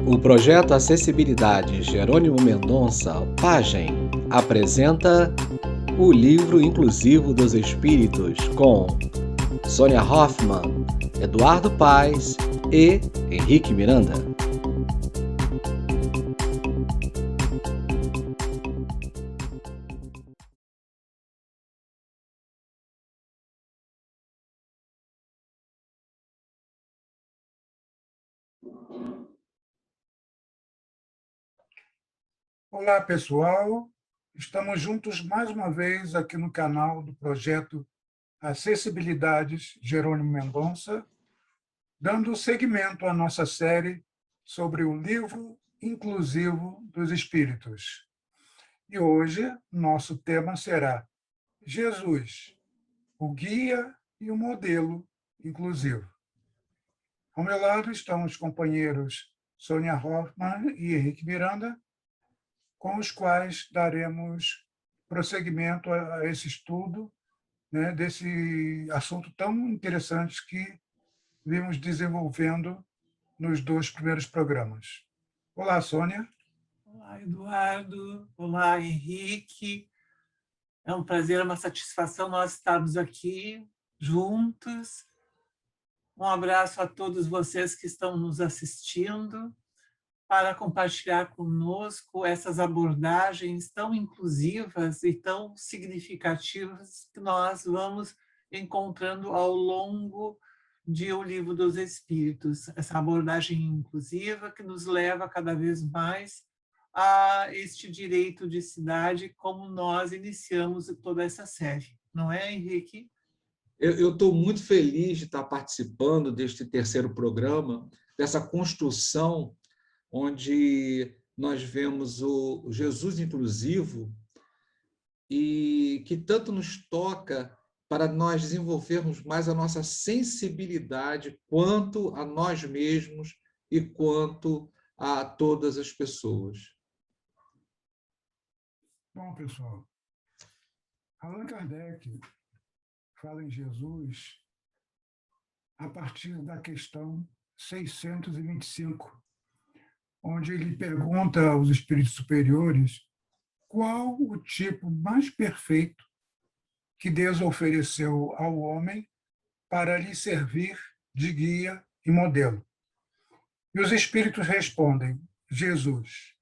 O projeto Acessibilidade Jerônimo Mendonça Pagem apresenta o Livro Inclusivo dos Espíritos com Sônia Hoffmann, Eduardo Paes e Henrique Miranda. Olá, pessoal. Estamos juntos mais uma vez aqui no canal do projeto Acessibilidades Jerônimo Mendonça, dando seguimento à nossa série sobre o Livro Inclusivo dos Espíritos. E hoje, nosso tema será Jesus, o guia e o modelo inclusivo. Ao meu lado estão os companheiros Sônia Hoffmann e Henrique Miranda, com os quais daremos prosseguimento a esse estudo, né, desse assunto tão interessante que vimos desenvolvendo nos 2 primeiros programas. Olá, Sônia. Olá, Eduardo. Olá, Henrique. É um prazer, é uma satisfação nós estarmos aqui juntos. Um abraço a todos vocês que estão nos assistindo para compartilhar conosco essas abordagens tão inclusivas e tão significativas que nós vamos encontrando ao longo de O Livro dos Espíritos. Essa abordagem inclusiva que nos leva cada vez mais a este direito de cidade, como nós iniciamos toda essa série. Não é, Henrique? Eu estou muito feliz de estar participando deste terceiro programa, dessa construção onde nós vemos o Jesus inclusivo e que tanto nos toca para nós desenvolvermos mais a nossa sensibilidade quanto a nós mesmos e quanto a todas as pessoas. Bom, pessoal, Allan Kardec fala em Jesus a partir da questão 625, onde ele pergunta aos espíritos superiores qual o tipo mais perfeito que Deus ofereceu ao homem para lhe servir de guia e modelo. E os espíritos respondem: Jesus.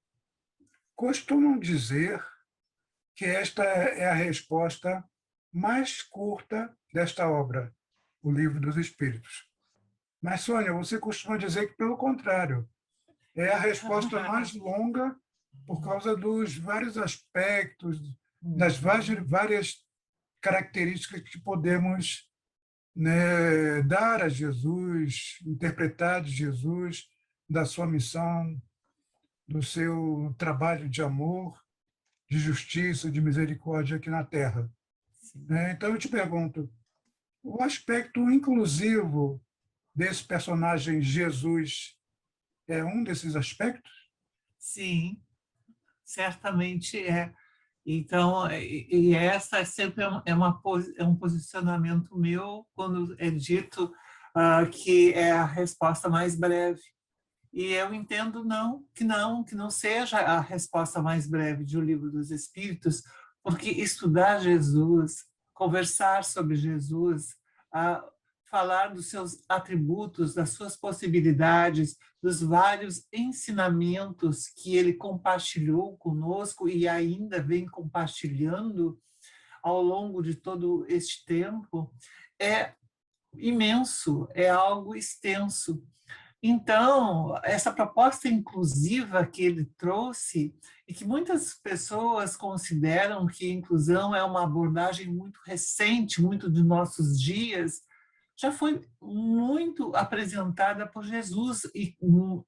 Costumam dizer que esta é a resposta mais curta desta obra, o Livro dos Espíritos. Mas, Sônia, você costuma dizer que, pelo contrário, é a resposta mais longa por causa dos vários aspectos, das várias características que podemos, né, dar a Jesus, interpretar de Jesus, da sua missão, do seu trabalho de amor, de justiça, de misericórdia aqui na Terra. Então, eu te pergunto, o aspecto inclusivo desse personagem Jesus é um desses aspectos? Sim, certamente é. Então, e essa é sempre é um posicionamento meu quando é dito que é a resposta mais breve. E eu entendo que não seja a resposta mais breve de O Livro dos Espíritos, porque estudar Jesus, conversar sobre Jesus, falar dos seus atributos, das suas possibilidades, dos vários ensinamentos que ele compartilhou conosco e ainda vem compartilhando ao longo de todo este tempo, é imenso, é algo extenso. Então, essa proposta inclusiva que ele trouxe, e que muitas pessoas consideram que a inclusão é uma abordagem muito recente, muito de nossos dias, já foi muito apresentada por Jesus e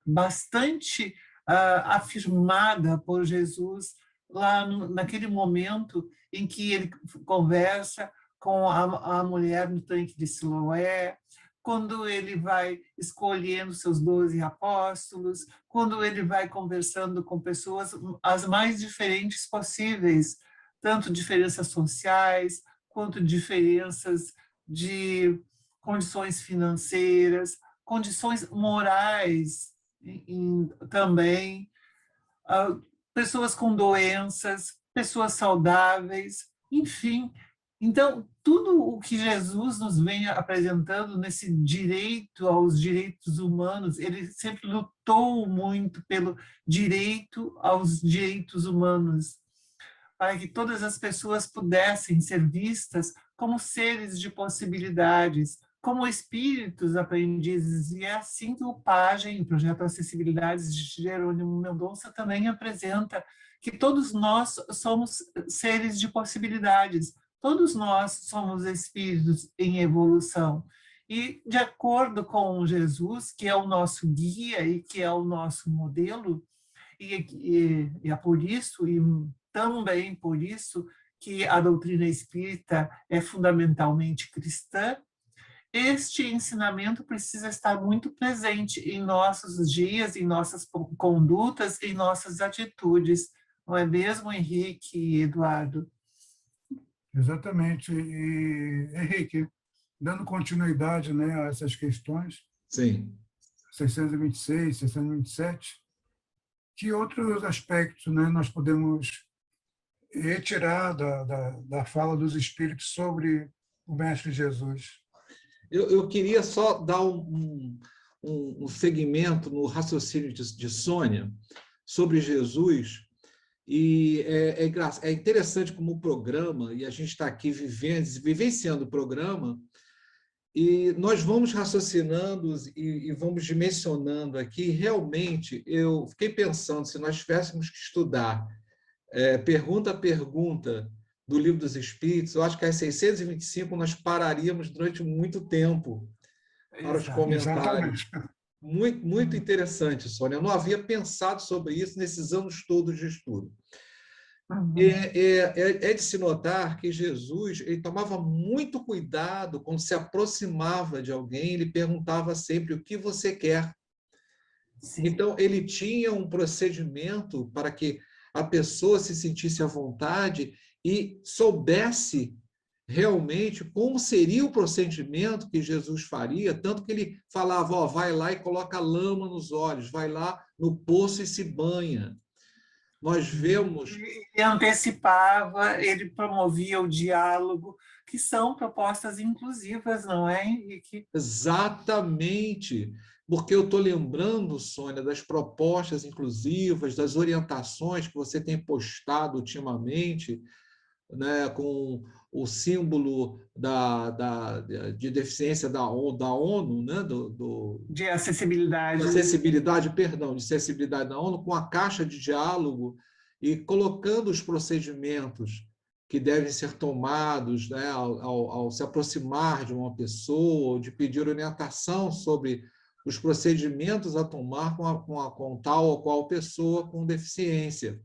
bastante afirmada por Jesus lá naquele momento em que ele conversa com a mulher no tanque de Siloé, quando ele vai escolhendo seus 12 apóstolos, quando ele vai conversando com pessoas as mais diferentes possíveis, tanto diferenças sociais, quanto diferenças de condições financeiras, condições morais também, pessoas com doenças, pessoas saudáveis, enfim. Então, tudo o que Jesus nos vem apresentando nesse direito aos direitos humanos, ele sempre lutou muito pelo direito aos direitos humanos, para que todas as pessoas pudessem ser vistas como seres de possibilidades, como espíritos aprendizes. E é assim que o Pajem, o Projeto Acessibilidades de Jerônimo Mendonça, também apresenta que todos nós somos seres de possibilidades, todos nós somos espíritos em evolução. E, de acordo com Jesus, que é o nosso guia e que é o nosso modelo, e é por isso, e também por isso, que a doutrina espírita é fundamentalmente cristã, este ensinamento precisa estar muito presente em nossos dias, em nossas condutas, em nossas atitudes. Não é mesmo, Henrique e Eduardo? Exatamente. E, Henrique, dando continuidade, né, a essas questões, Sim. 626, 627, que outros aspectos, né, nós podemos retirar da fala dos Espíritos sobre o Mestre Jesus? Eu queria só dar um segmento no raciocínio de Sônia sobre Jesus, e é interessante como o programa, e a gente está aqui vivenciando o programa, e nós vamos raciocinando e vamos dimensionando aqui. Realmente, eu fiquei pensando, se nós tivéssemos que estudar pergunta a pergunta do Livro dos Espíritos, eu acho que às 625 nós pararíamos durante muito tempo para os comentários. Muito, muito interessante, Sônia. Eu não havia pensado sobre isso nesses anos todos de estudo. É de se notar que Jesus ele tomava muito cuidado quando se aproximava de alguém, ele perguntava sempre o que você quer. Sim. Então, ele tinha um procedimento para que a pessoa se sentisse à vontade e soubesse realmente como seria o procedimento que Jesus faria, tanto que ele falava, vai lá e coloca lama nos olhos, vai lá no poço e se banha. Nós vemos... Ele antecipava, ele promovia o diálogo, que são propostas inclusivas, não é, Henrique? Exatamente, porque eu estou lembrando, Sônia, das propostas inclusivas, das orientações que você tem postado ultimamente, né, com o símbolo de deficiência da ONU, né, de acessibilidade. De acessibilidade, perdão, de acessibilidade da ONU, com a caixa de diálogo e colocando os procedimentos que devem ser tomados, né, ao se aproximar de uma pessoa, de pedir orientação sobre os procedimentos a tomar com tal ou qual pessoa com deficiência.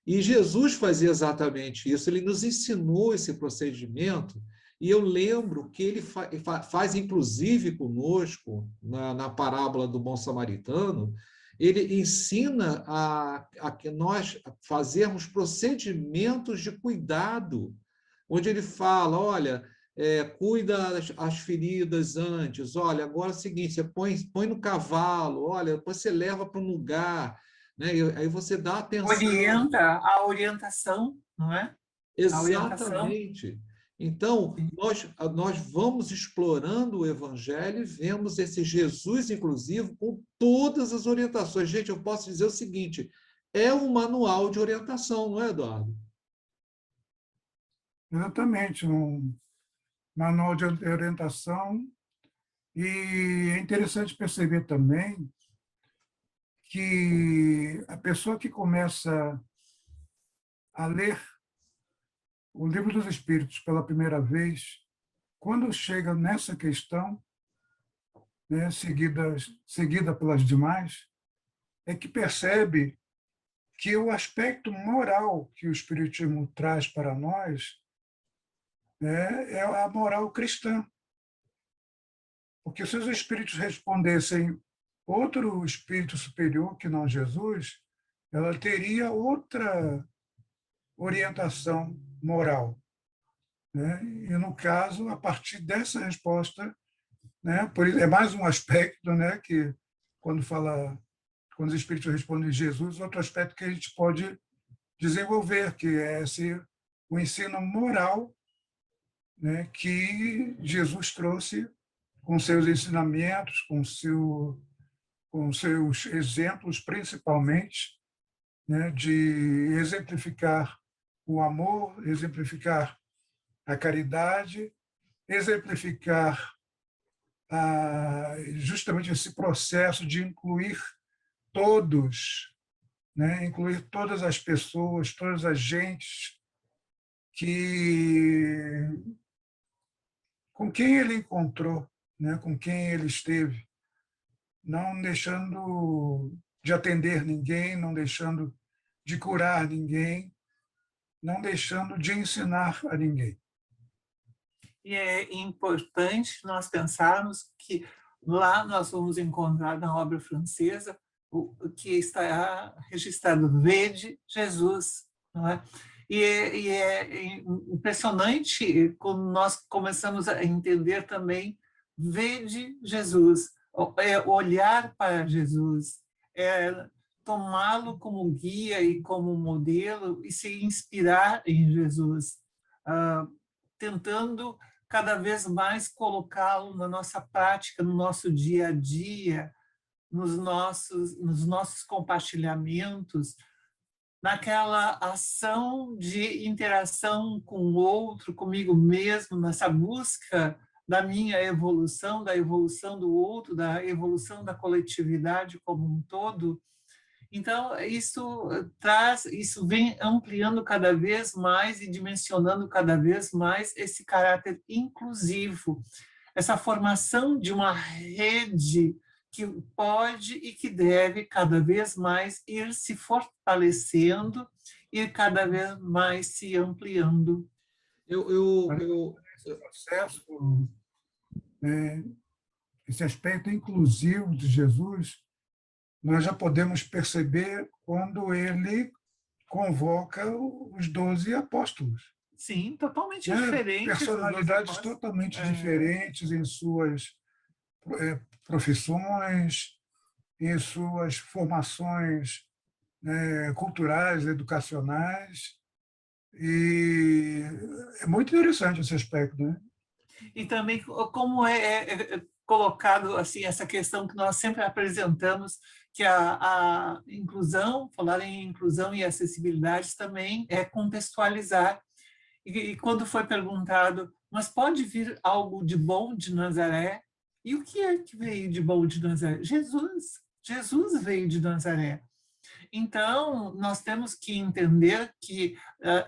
E Jesus fazia exatamente isso, ele nos ensinou esse procedimento, e eu lembro que ele faz, inclusive conosco, na parábola do bom samaritano, ele ensina a que nós fazermos procedimentos de cuidado, onde ele fala, olha, cuida as feridas antes, olha, agora é o seguinte, você põe no cavalo, olha, depois você leva para um lugar, né? E aí você dá atenção. Orienta, a orientação, não é? Exatamente. Então, nós vamos explorando o Evangelho e vemos esse Jesus inclusivo com todas as orientações. Gente, eu posso dizer o seguinte, é um manual de orientação, não é, Eduardo? Exatamente, um manual de orientação. E é interessante perceber também que a pessoa que começa a ler o Livro dos Espíritos pela primeira vez, quando chega nessa questão, né, seguida pelas demais, é que percebe que o aspecto moral que o Espiritismo traz para nós é a moral cristã. Porque se os Espíritos respondessem outro Espírito superior que não Jesus, ela teria outra orientação moral. né? E, no caso, a partir dessa resposta, né, é mais um aspecto, né, que quando os Espíritos respondem Jesus, outro aspecto que a gente pode desenvolver, que é o ensino moral, né, que Jesus trouxe com seus ensinamentos, com seus exemplos, principalmente, né, de exemplificar o amor, exemplificar a caridade, exemplificar justamente esse processo de incluir todos, né, incluir todas as pessoas, todas as gentes com quem ele encontrou, né, com quem ele esteve, não deixando de atender ninguém, não deixando de curar ninguém, não deixando de ensinar a ninguém. E é importante nós pensarmos que lá nós vamos encontrar na obra francesa o que está registrado: vede Jesus, não é? E é impressionante quando nós começamos a entender também: vede Jesus, é olhar para Jesus, é tomá-lo como guia e como modelo e se inspirar em Jesus, tentando cada vez mais colocá-lo na nossa prática, no nosso dia a dia, nos nossos compartilhamentos, naquela ação de interação com o outro, comigo mesmo, nessa busca da minha evolução, da evolução do outro, da evolução da coletividade como um todo. Então, isso vem ampliando cada vez mais e dimensionando cada vez mais esse caráter inclusivo, essa formação de uma rede que pode e que deve cada vez mais ir se fortalecendo e cada vez mais se ampliando. Esse processo, esse aspecto inclusivo de Jesus, nós já podemos perceber quando ele convoca os 12 apóstolos. Sim, totalmente diferentes. Personalidades totalmente diferentes em suas profissões, em suas formações culturais, educacionais. E é muito interessante esse aspecto, né? E também como é colocado assim essa questão que nós sempre apresentamos, que a inclusão, falar em inclusão e acessibilidade também é contextualizar. E quando foi perguntado, mas pode vir algo de bom de Nazaré? E o que é que veio de bom de Nazaré? Jesus. Jesus veio de Nazaré. Então, nós temos que entender que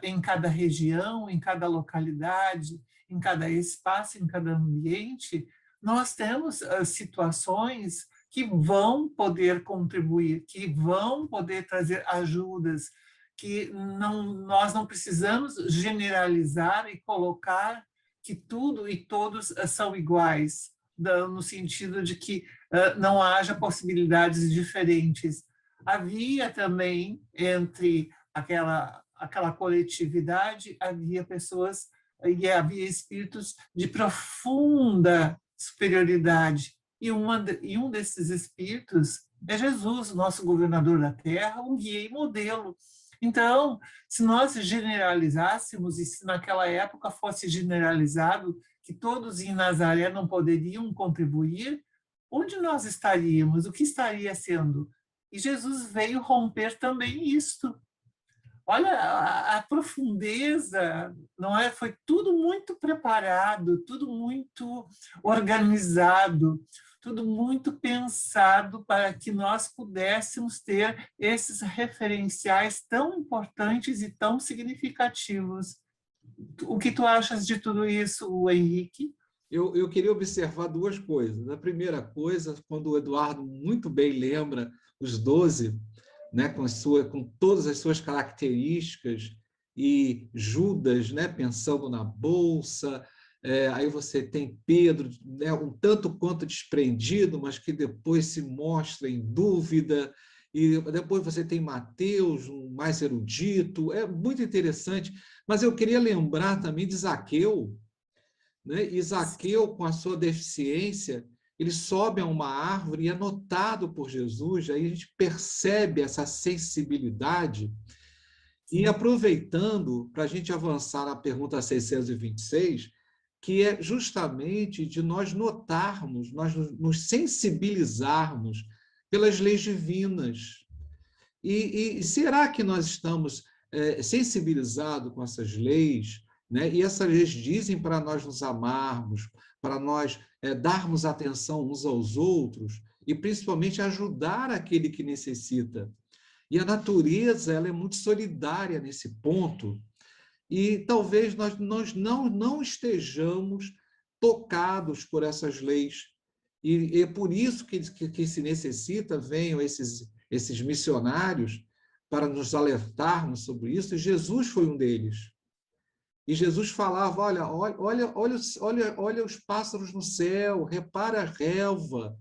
em cada região, em cada localidade, em cada espaço, em cada ambiente, nós temos situações que vão poder contribuir, que vão poder trazer ajudas, que nós não precisamos generalizar e colocar que tudo e todos são iguais, no sentido de que não haja possibilidades diferentes. Havia também, entre aquela coletividade, havia pessoas e havia espíritos de profunda superioridade. E um desses espíritos é Jesus, nosso governador da Terra, um guia e modelo. Então, se nós generalizássemos, e se naquela época fosse generalizado que todos em Nazaré não poderiam contribuir, onde nós estaríamos? O que estaria sendo? E Jesus veio romper também isto. Olha a profundeza, não é? Foi tudo muito preparado, tudo muito organizado, tudo muito pensado para que nós pudéssemos ter esses referenciais tão importantes e tão significativos. O que tu achas de tudo isso, Henrique? Eu queria observar duas coisas. A primeira coisa, quando o Eduardo muito bem lembra os 12, né, com todas as suas características, e Judas, né, pensando na bolsa, aí você tem Pedro, né, um tanto quanto desprendido, mas que depois se mostra em dúvida, e depois você tem Mateus, um mais erudito, é muito interessante. Mas eu queria lembrar também de Zaqueu, né? E Zaqueu, com a sua deficiência, ele sobe a uma árvore e é notado por Jesus, aí a gente percebe essa sensibilidade. E aproveitando, para a gente avançar na pergunta 626, que é justamente de nós notarmos, nós nos sensibilizarmos pelas leis divinas. E será que nós estamos sensibilizados com essas leis? Né? E essas leis dizem para nós nos amarmos, para nós darmos atenção uns aos outros e principalmente ajudar aquele que necessita. E a natureza ela é muito solidária nesse ponto. E talvez nós não estejamos tocados por essas leis. E é por isso que se necessita, venham esses missionários para nos alertarmos sobre isso, e Jesus foi um deles. E Jesus falava, olha os pássaros no céu, repara a relva,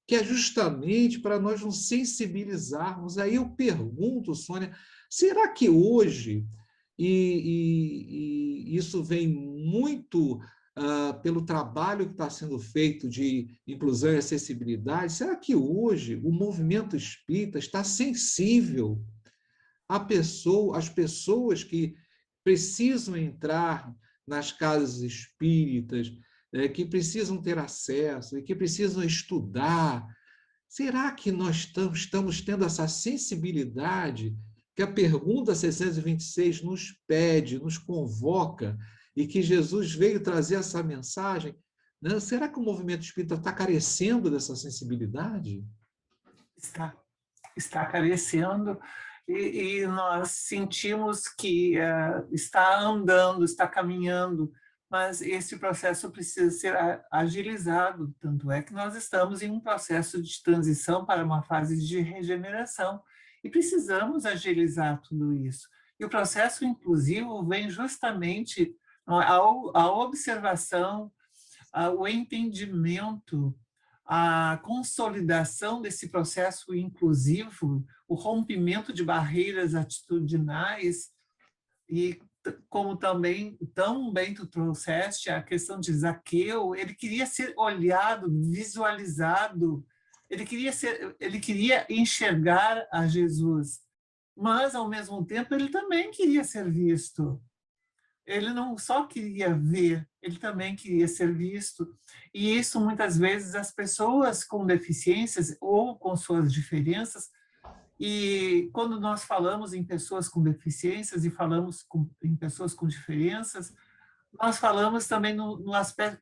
que é justamente para nós nos sensibilizarmos. Aí eu pergunto, Sônia, será que hoje, e isso vem muito pelo trabalho que está sendo feito de inclusão e acessibilidade, será que hoje o movimento espírita está sensível às pessoas que precisam entrar nas casas espíritas, que precisam ter acesso e que precisam estudar? Será que nós estamos tendo essa sensibilidade que a pergunta 626 nos pede, nos convoca, e que Jesus veio trazer essa mensagem? Né? Será que o movimento espírita está carecendo dessa sensibilidade? Está carecendo, e nós sentimos que está andando, está caminhando, mas esse processo precisa ser agilizado, tanto é que nós estamos em um processo de transição para uma fase de regeneração, e precisamos agilizar tudo isso. E o processo inclusivo vem justamente a observação, o entendimento, a consolidação desse processo inclusivo, o rompimento de barreiras atitudinais, e como também tão bem tu trouxeste a questão de Zaqueu, ele queria ser olhado, visualizado, ele queria enxergar a Jesus, mas ao mesmo tempo ele também queria ser visto. Ele não só queria ver, ele também queria ser visto. E isso, muitas vezes, as pessoas com deficiências ou com suas diferenças, e quando nós falamos em pessoas com deficiências e falamos em pessoas com diferenças, nós falamos também no aspecto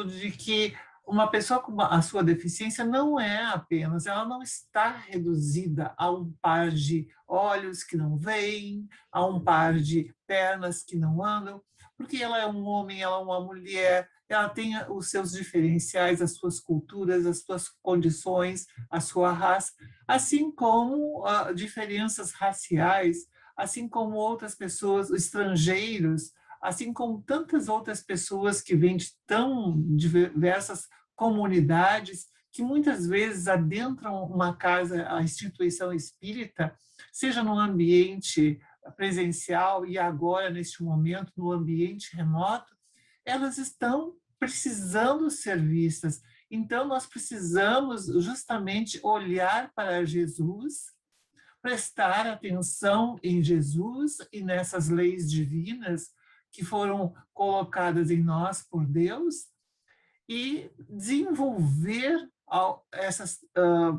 de que uma pessoa com a sua deficiência não é apenas, ela não está reduzida a um par de olhos que não veem, a um par de pernas que não andam, porque ela é um homem, ela é uma mulher, ela tem os seus diferenciais, as suas culturas, as suas condições, a sua raça, assim como diferenças raciais, assim como outras pessoas, estrangeiros, assim como tantas outras pessoas que vêm de tão diversas comunidades, que muitas vezes adentram uma casa, a instituição espírita, seja no ambiente presencial e agora, neste momento, no ambiente remoto, elas estão precisando ser vistas. Então, nós precisamos justamente olhar para Jesus, prestar atenção em Jesus e nessas leis divinas que foram colocadas em nós por Deus, e desenvolver essas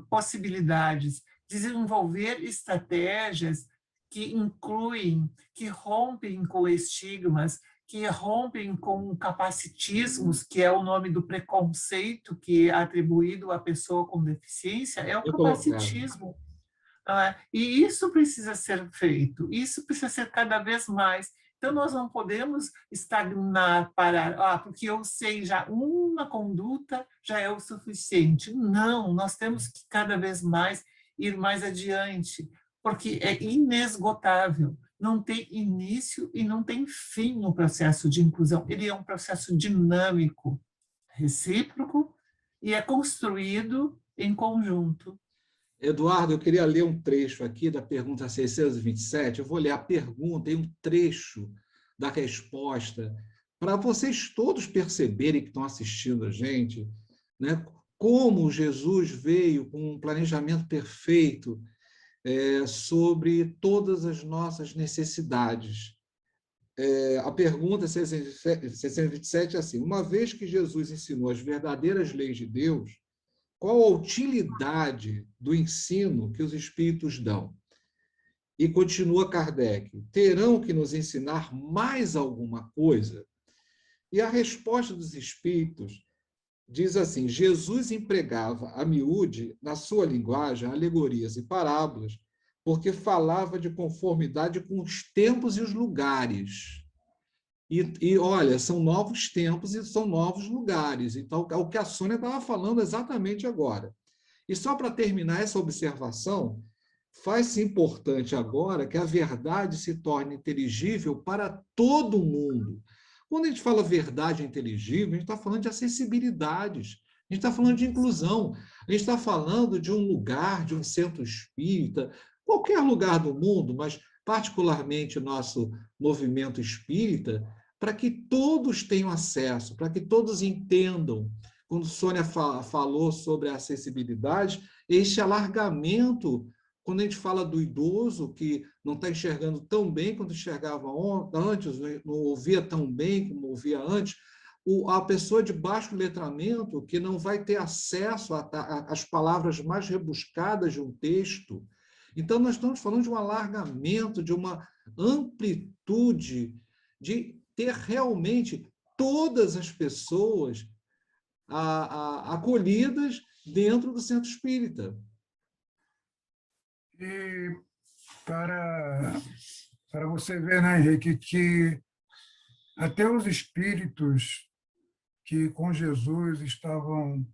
possibilidades, desenvolver estratégias que incluem, que rompem com estigmas, que rompem com capacitismos, que é o nome do preconceito que é atribuído à pessoa com deficiência, é o capacitismo. E isso precisa ser feito, isso precisa ser cada vez mais. Então, nós não podemos estagnar, parar, porque eu sei já uma conduta já é o suficiente. Não, nós temos que cada vez mais ir mais adiante, porque é inesgotável, não tem início e não tem fim no processo de inclusão. Ele é um processo dinâmico, recíproco, e é construído em conjunto. Eduardo, eu queria ler um trecho aqui da pergunta 627. Eu vou ler a pergunta e um trecho da resposta, para vocês todos perceberem que estão assistindo a gente, né, como Jesus veio com um planejamento perfeito sobre todas as nossas necessidades. A pergunta 627 é assim: uma vez que Jesus ensinou as verdadeiras leis de Deus, qual a utilidade do ensino que os espíritos dão? E continua Kardec: terão que nos ensinar mais alguma coisa? E a resposta dos espíritos diz assim: Jesus empregava a miúde, na sua linguagem, alegorias e parábolas, porque falava de conformidade com os tempos e os lugares. E olha, são novos tempos e são novos lugares. Então, é o que a Sônia estava falando exatamente agora. E só para terminar essa observação, faz-se importante agora que a verdade se torne inteligível para todo mundo. Quando a gente fala verdade inteligível, a gente está falando de acessibilidades, a gente está falando de inclusão, a gente está falando de um lugar, de um centro espírita, qualquer lugar do mundo, mas particularmente o nosso movimento espírita, para que todos tenham acesso, para que todos entendam. Quando Sônia falou sobre a acessibilidade, este alargamento, quando a gente fala do idoso que não está enxergando tão bem quanto enxergava antes, não ouvia tão bem como ouvia antes, a pessoa de baixo letramento que não vai ter acesso às palavras mais rebuscadas de um texto. Então, nós estamos falando de um alargamento, de uma amplitude, de ter realmente todas as pessoas acolhidas dentro do centro espírita. E para você ver, né, Henrique, que até os espíritos que com Jesus estavam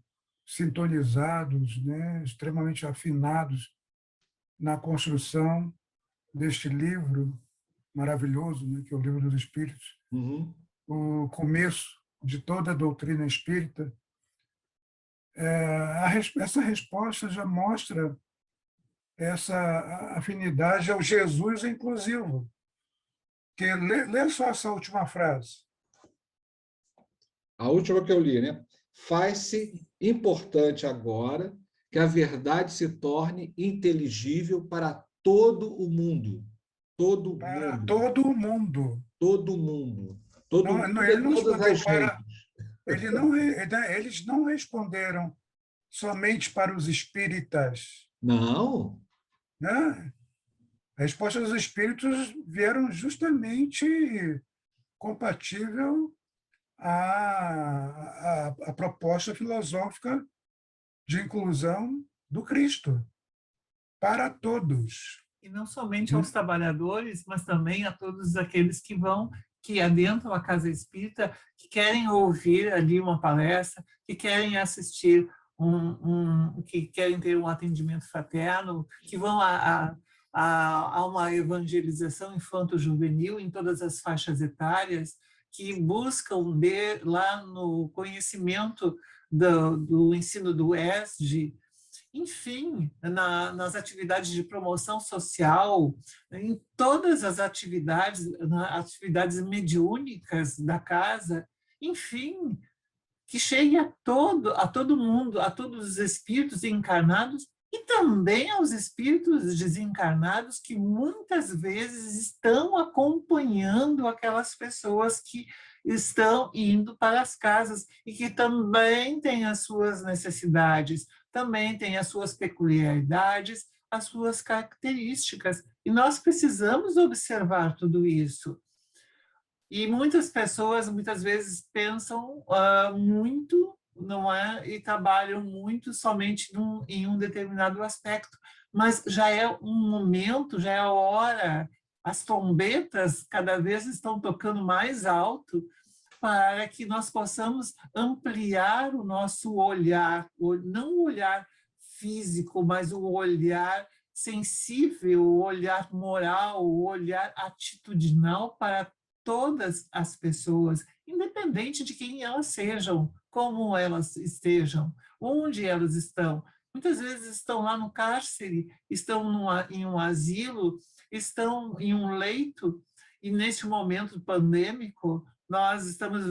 sintonizados, né, extremamente afinados na construção deste livro maravilhoso, né, que é o Livro dos Espíritos, Uhum. o começo de toda a doutrina espírita, essa resposta já mostra essa afinidade ao Jesus inclusivo. Que, lê só essa última frase. A última que eu li, né? Faz-se importante agora que a verdade se torne inteligível para todo o mundo. Para todo o mundo. Todo mundo. Todo mundo Ele e não todas respondeu as para... redes. Eles não responderam somente para os espíritas. Não. Né? A resposta dos espíritos vieram justamente compatível à proposta filosófica de inclusão do Cristo, para todos. E não somente aos trabalhadores, mas também a todos aqueles que adentram a casa espírita, que querem ouvir ali uma palestra, que querem assistir que querem ter um atendimento fraterno, que vão a uma evangelização infanto-juvenil em todas as faixas etárias, que buscam lá no conhecimento do ensino do ESG, enfim, nas atividades de promoção social, em todas as atividades mediúnicas da casa, enfim, que chegue a todo mundo, a todos os espíritos encarnados e também aos espíritos desencarnados que muitas vezes estão acompanhando aquelas pessoas que estão indo para as casas e que também têm as suas necessidades, também têm as suas peculiaridades, as suas características. E nós precisamos observar tudo isso. E muitas pessoas, muitas vezes, pensam muito, não é? E trabalham muito somente em um determinado aspecto. Mas já é um momento, já é a hora, as trombetas cada vez estão tocando mais alto para que nós possamos ampliar o nosso olhar, não o olhar físico, mas o olhar sensível, o olhar moral, o olhar atitudinal para todas as pessoas, independente de quem elas sejam, como elas estejam, onde elas estão. muitas vezes estão lá no cárcere, estão em um asilo, estão em um leito, e neste momento pandêmico, nós estamos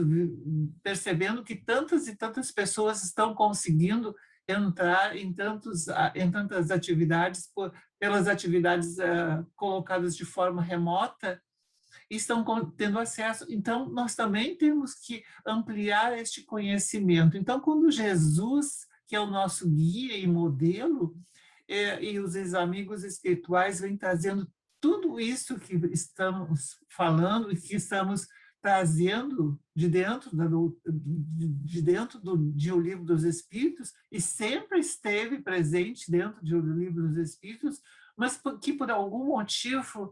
percebendo que tantas e tantas pessoas estão conseguindo entrar em tantas atividades, pelas atividades colocadas de forma remota, e estão tendo acesso. Então, nós também temos que ampliar este conhecimento. Então, quando Jesus, que é o nosso guia e modelo, e os amigos espirituais vêm trazendo tudo isso que estamos falando e que estamos trazendo de dentro de O Livro dos Espíritos, e sempre esteve presente dentro de O Livro dos Espíritos, mas que por algum motivo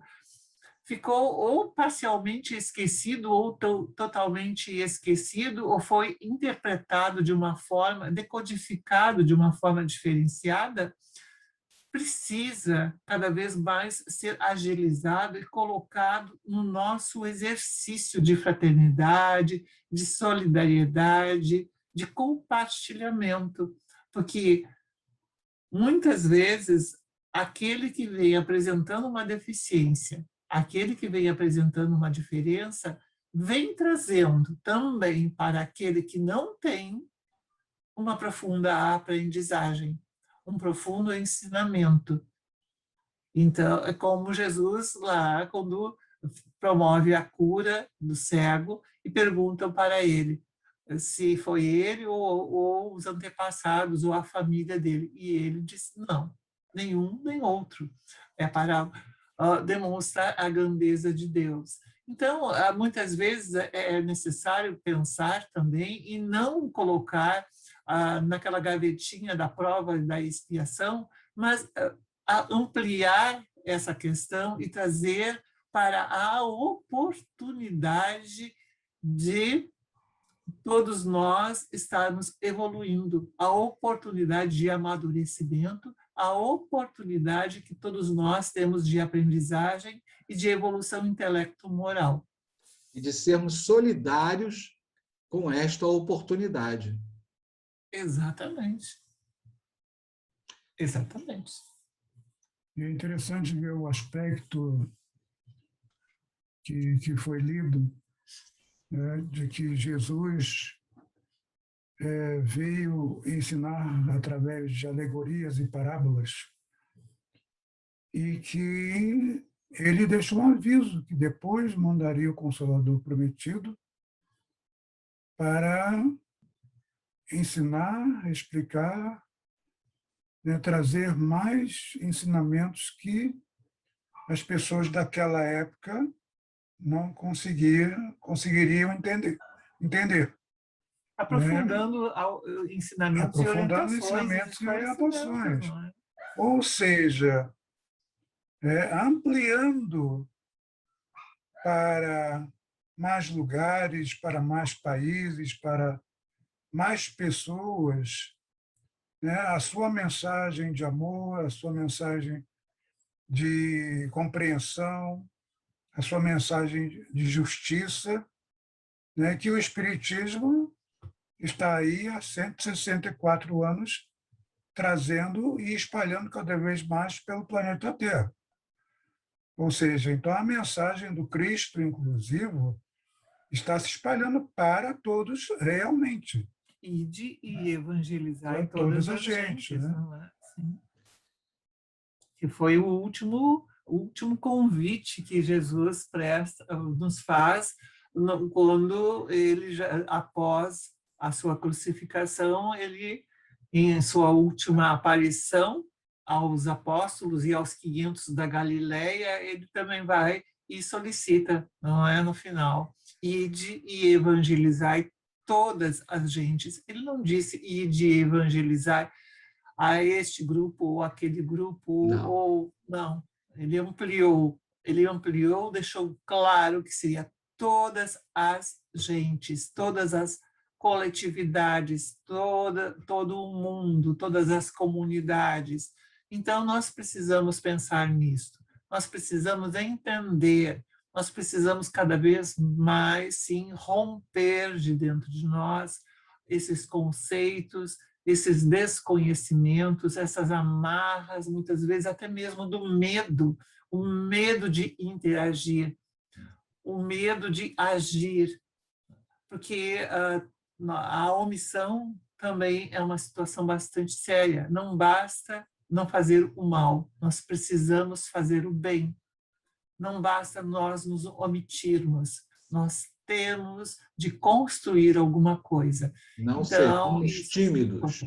ficou ou parcialmente esquecido, ou totalmente esquecido, ou foi interpretado de uma forma, decodificado de uma forma diferenciada, precisa cada vez mais ser agilizado e colocado no nosso exercício de fraternidade, de solidariedade, de compartilhamento, porque muitas vezes aquele que vem apresentando uma deficiência, aquele que vem apresentando uma diferença, vem trazendo também para aquele que não tem uma profunda aprendizagem, um profundo ensinamento. Então, é como Jesus lá, quando promove a cura do cego, e perguntam para ele se foi ele ou os antepassados, ou a família dele. E ele disse, não, nenhum nem outro. É para demonstrar a grandeza de Deus. Então, muitas vezes é necessário pensar também e não colocar naquela gavetinha da prova e da expiação, mas ampliar essa questão e trazer para a oportunidade de todos nós estarmos evoluindo, a oportunidade de amadurecimento, a oportunidade que todos nós temos de aprendizagem e de evolução intelecto-moral. E de sermos solidários com esta oportunidade. Exatamente. Exatamente. E é interessante ver o aspecto que foi lido, né, de que Jesus veio ensinar através de alegorias e parábolas, e que ele deixou um aviso que depois mandaria o Consolador prometido para ensinar, explicar, né, trazer mais ensinamentos que as pessoas daquela época não conseguiriam entender. Aprofundando ensinamentos e orientações. Ou seja, ampliando para mais lugares, para mais países, para mais pessoas, né, a sua mensagem de amor, a sua mensagem de compreensão, a sua mensagem de justiça, né, que o Espiritismo está aí há 164 anos trazendo e espalhando cada vez mais pelo planeta Terra. Ou seja, então a mensagem do Cristo inclusivo está se espalhando para todos realmente. E evangelizar todas as gentes, né? Não é? Sim. Que foi o último convite que Jesus nos faz quando ele, após a sua crucificação, ele, em sua última aparição aos apóstolos e aos 500 da Galileia, ele também vai e solicita, não é, no final, ide e evangelizai todas as gentes. Ele não disse ide e evangelizar a este grupo ou aquele grupo, não. ou não. Ele ampliou, deixou claro que seria todas as gentes, todas as coletividades, todo o mundo, todas as comunidades. Então, nós precisamos pensar nisso, nós precisamos entender, nós precisamos cada vez mais, sim, romper de dentro de nós esses conceitos esses desconhecimentos, essas amarras, muitas vezes até mesmo do medo, o medo de interagir, o medo de agir, porque a omissão também é uma situação bastante séria. Não basta não fazer o mal, nós precisamos fazer o bem. Não basta nós nos omitirmos, nós temos de construir alguma coisa. Não Então, sejamos tímidos.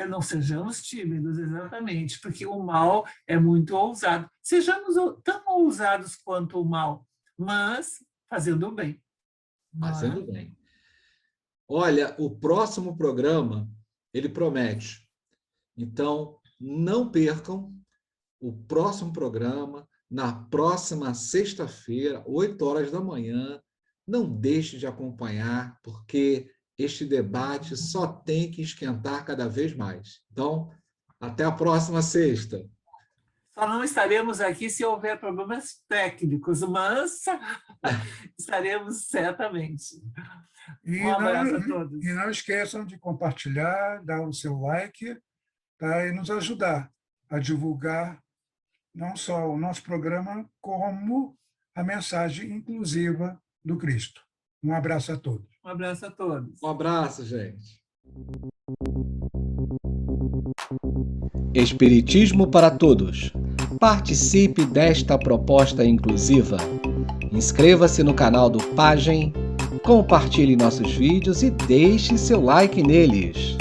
Não sejamos tímidos, exatamente, porque o mal é muito ousado. Sejamos tão ousados quanto o mal, mas fazendo o bem. Fazendo bem. Olha, o próximo programa, ele promete. Então, não percam o próximo programa, na próxima sexta-feira, 8 horas da manhã. Não deixe de acompanhar, porque este debate só tem que esquentar cada vez mais. Então, até a próxima sexta. Só não estaremos aqui se houver problemas técnicos, mas estaremos certamente. Um abraço a todos. E não esqueçam de compartilhar, dar o seu like, tá? E nos ajudar a divulgar não só o nosso programa, como a mensagem inclusiva do Cristo. Um abraço a todos. Um abraço a todos. Um abraço, gente. Espiritismo para todos. Participe desta proposta inclusiva. Inscreva-se no canal do Pagem, compartilhe nossos vídeos e deixe seu like neles.